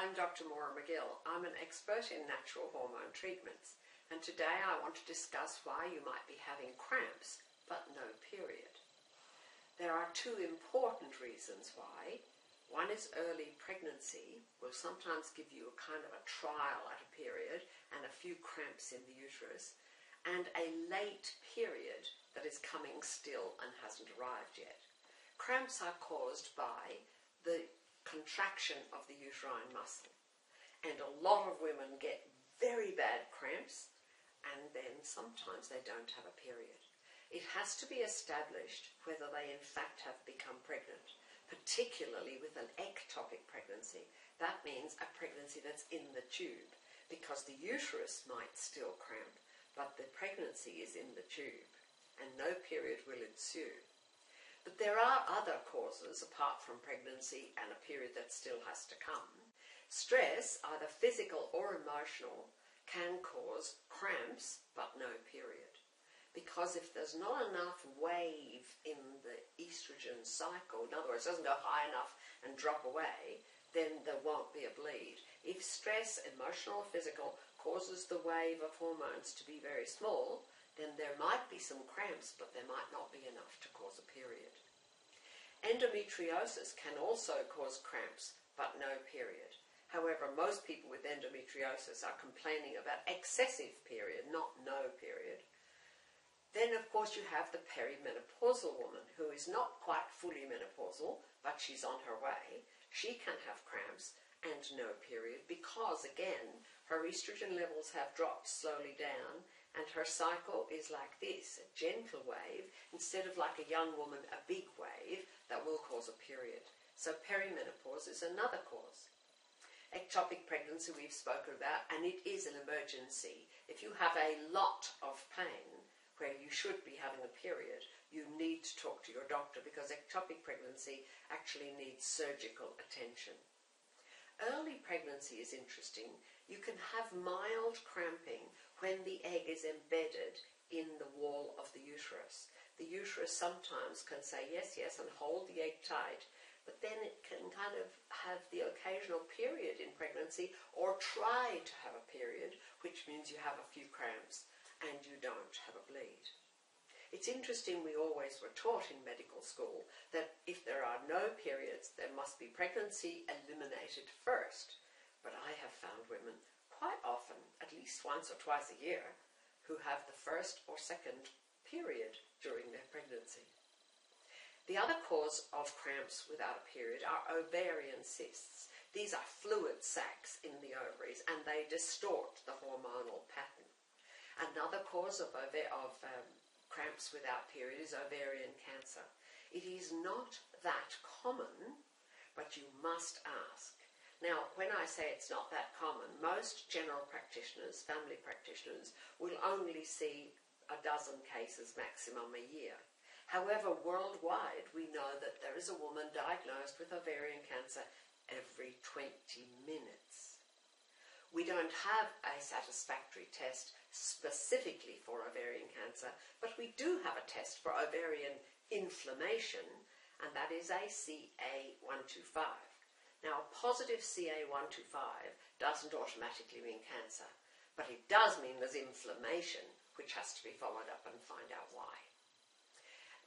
I'm Dr. Maura McGill. I'm an expert in natural hormone treatments, and today I want to discuss why you might be having cramps but no period. There are two important reasons why. One is early pregnancy will sometimes give you a kind of a trial at a period and a few cramps in the uterus, and a late period that is coming still and hasn't arrived yet. Cramps are caused by the contraction of the uterine muscle, and a lot of women get very bad cramps, and then sometimes they don't have a period. It has to be established whether they in fact have become pregnant, particularly with an ectopic pregnancy. That means a pregnancy that's in the tube, because the uterus might still cramp, but the pregnancy is in the tube, and no period will ensue. But there are other causes apart from pregnancy and a period that still has to come. Stress, either physical or emotional, can cause cramps but no period. Because if there's not enough wave in the estrogen cycle, in other words, it doesn't go high enough and drop away, then there won't be a bleed. If stress, emotional or physical, causes the wave of hormones to be very small, then there might be some cramps, but there might not be enough to cause a period. Endometriosis can also cause cramps, but no period. However, most people with endometriosis are complaining about excessive period, not no period. Then, of course, you have the perimenopausal woman who is not quite fully menopausal, but she's on her way. She can have cramps and no period because, again, her estrogen levels have dropped slowly down, and her cycle is like this, a gentle wave, instead of like a young woman, a big wave that will cause a period. So perimenopause is another cause. Ectopic pregnancy we've spoken about, and it is an emergency. If you have a lot of pain where you should be having a period, you need to talk to your doctor because ectopic pregnancy actually needs surgical attention. Early pregnancy is interesting. You can have mild cramping when the egg is embedded in the wall of the uterus. The uterus sometimes can say yes, yes, and hold the egg tight, but then it can kind of have the occasional period in pregnancy or try to have a period, which means you have a few cramps and you don't have a bleed. It's interesting, we always were taught in medical school that if there are no periods, there must be pregnancy eliminated first. But I have found women quite often, at least once or twice a year, who have the first or second period during their pregnancy. The other cause of cramps without a period are ovarian cysts. These are fluid sacs in the ovaries, and they distort the hormonal pattern. Another cause of cramps without period is ovarian cancer. It is not that common, but you must ask. Now, when I say it's not that common, most general practitioners, family practitioners, will only see a dozen cases maximum a year. However, worldwide, we know that there is a woman diagnosed with ovarian cancer every 20 minutes. We don't have a satisfactory test specifically for ovarian cancer, but we do have a test for ovarian inflammation, and that is a CA125. Now, a positive CA125 doesn't automatically mean cancer, but it does mean there's inflammation, which has to be followed up and find out why.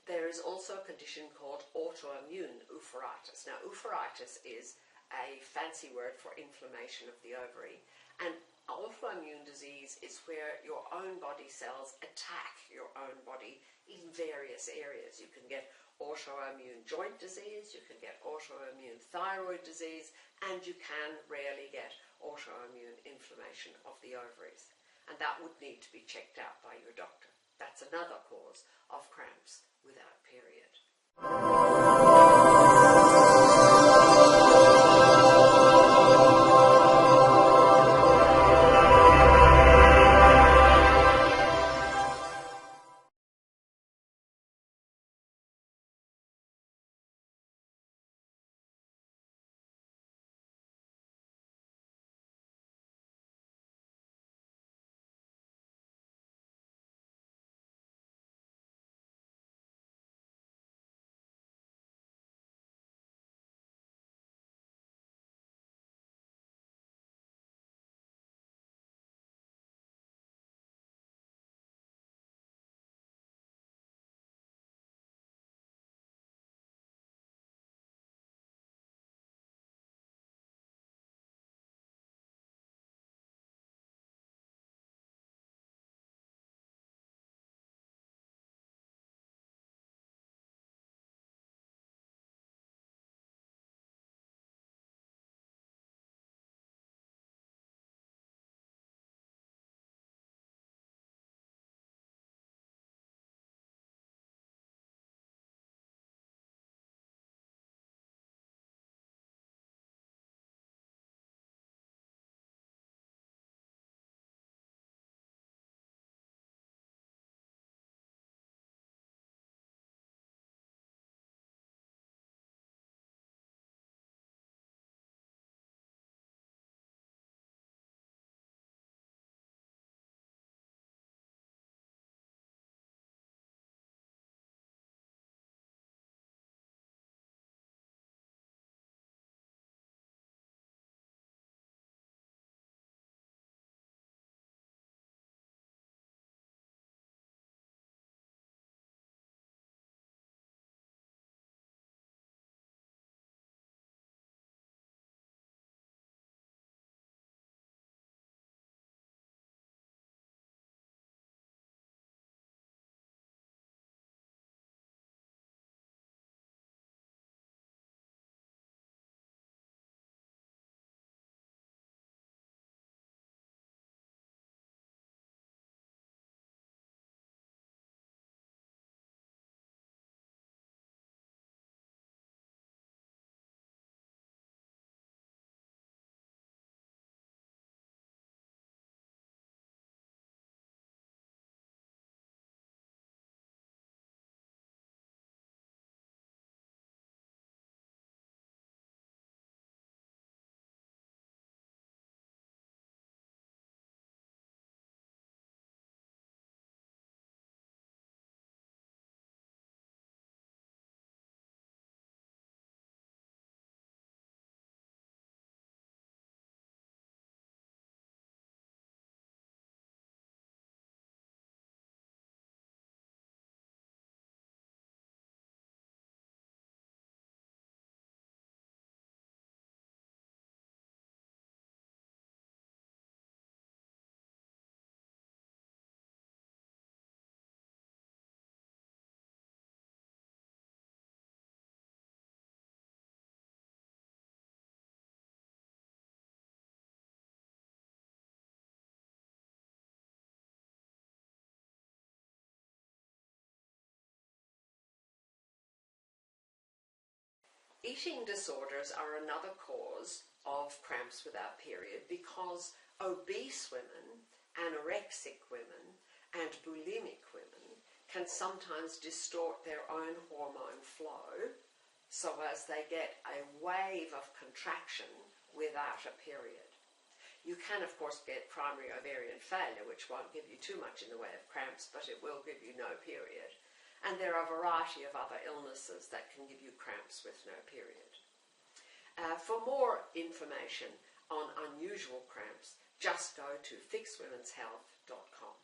There is also a condition called autoimmune oophorytis. Now, oophorytis is a fancy word for inflammation of the ovary, and autoimmune disease is where your own body cells attack your own body in various areas. You can get autoimmune joint disease, you can get autoimmune thyroid disease, and you can rarely get autoimmune inflammation of the ovaries. And that would need to be checked out by your doctor. That's another cause of cramps without period. Eating disorders are another cause of cramps without period because obese women, anorexic women, and bulimic women can sometimes distort their own hormone flow so as they get a wave of contraction without a period. You can, of course, get primary ovarian failure, which won't give you too much in the way of cramps, but it will give you no period. And there are a variety of other illnesses that can give you cramps with no period. For more information on unusual cramps, just go to fixwomen'shealth.com.